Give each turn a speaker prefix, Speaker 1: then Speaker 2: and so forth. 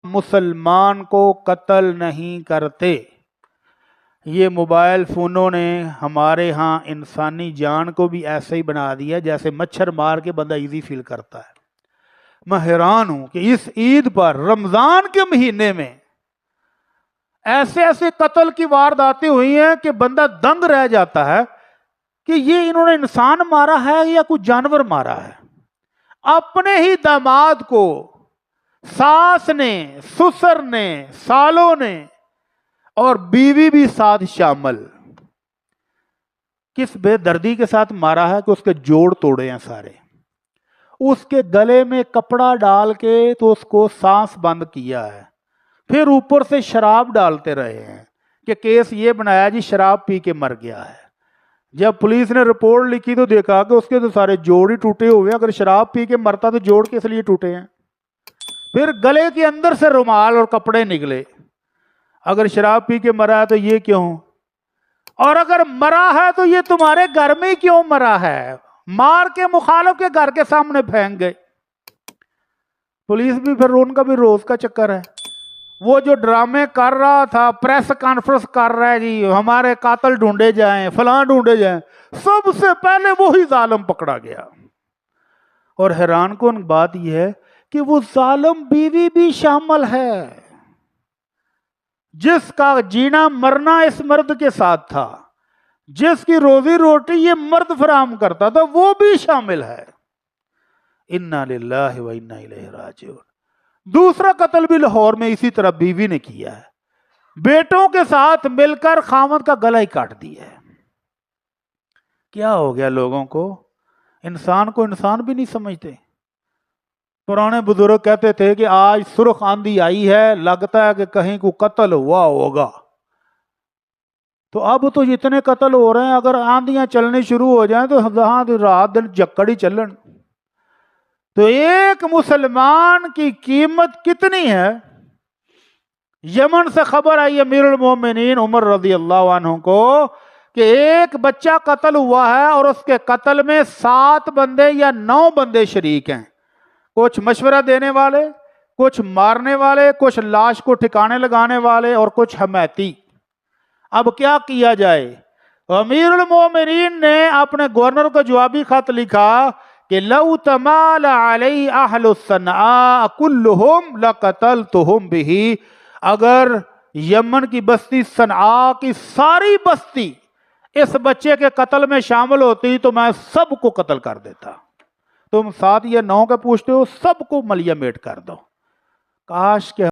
Speaker 1: مسلمان کو قتل نہیں کرتے۔ یہ موبائل فونوں نے ہمارے ہاں انسانی جان کو بھی ایسے ہی بنا دیا جیسے مچھر مار کے بندہ ایزی فیل کرتا ہے۔ میں حیران ہوں کہ اس عید پر رمضان کے مہینے میں ایسے ایسے قتل کی وارداتیں ہوئی ہیں کہ بندہ دنگ رہ جاتا ہے کہ یہ انہوں نے انسان مارا ہے یا کوئی جانور مارا ہے۔ اپنے ہی داماد کو ساس نے، سسر نے، سالوں نے اور بیوی بھی ساتھ شامل، کس بے دردی کے ساتھ مارا ہے کہ اس کے جوڑ توڑے ہیں سارے، اس کے گلے میں کپڑا ڈال کے تو اس کو سانس بند کیا ہے، پھر اوپر سے شراب ڈالتے رہے ہیں کہ کیس یہ بنایا جی شراب پی کے مر گیا ہے۔ جب پولیس نے رپورٹ لکھی تو دیکھا کہ اس کے تو سارے جوڑ ہی ٹوٹے ہوئے ہیں، اگر شراب پی کے مرتا تو جوڑ کس لیے ٹوٹے ہیں؟ پھر گلے کے اندر سے رومال اور کپڑے نکلے، اگر شراب پی کے مرا ہے تو یہ کیوں؟ اور اگر مرا ہے تو یہ تمہارے گھر میں کیوں مرا ہے؟ مار کے مخالف کے گھر کے سامنے پھینک گئے۔ پولیس بھی پھر ان کا بھی روز کا چکر ہے، وہ جو ڈرامے کر رہا تھا، پریس کانفرنس کر رہا ہے جی ہمارے قاتل ڈھونڈے جائیں، فلاں ڈھونڈے جائیں، سب سے پہلے وہی ظالم پکڑا گیا۔ اور حیران کن بات یہ ہے کہ وہ ظالم بیوی بھی شامل ہے، جس کا جینا مرنا اس مرد کے ساتھ تھا، جس کی روزی روٹی یہ مرد فراہم کرتا تھا، وہ بھی شامل ہے۔ انا للہ و انا الیہ راجعون۔ دوسرا قتل بھی لاہور میں اسی طرح بیوی نے کیا ہے، بیٹوں کے ساتھ مل کر خاوند کا گلا ہی کاٹ دیا ہے۔ کیا ہو گیا لوگوں کو؟ انسان کو انسان بھی نہیں سمجھتے۔ پرانے بزرگ کہتے تھے کہ آج سرخ آندھی آئی ہے، لگتا ہے کہ کہیں کو قتل ہوا ہوگا۔ تو اب تو جتنے قتل ہو رہے ہیں، اگر آندیاں چلنی شروع ہو جائیں تو جہاں رات دن جکڑی چلن۔ تو ایک مسلمان کی قیمت کتنی ہے؟ یمن سے خبر آئی امیر المومنین عمر رضی اللہ عنہ کو کہ ایک بچہ قتل ہوا ہے اور اس کے قتل میں 7 بندے یا 9 بندے شریک ہیں، کچھ مشورہ دینے والے، کچھ مارنے والے، کچھ لاش کو ٹھکانے لگانے والے اور کچھ حمیتی۔ اب کیا کیا جائے؟ امیر المومنین نے اپنے گورنر کو جوابی خط لکھا کہ لو تمال علی اہل الصنعاء کلہم لقتلتہم بہ، اگر یمن کی بستی صنعاء کی ساری بستی اس بچے کے قتل میں شامل ہوتی تو میں سب کو قتل کر دیتا۔ تم 7 یا 9 کے پوچھتے ہو، سب کو ملیہ میٹ کر دو۔ کاش کہ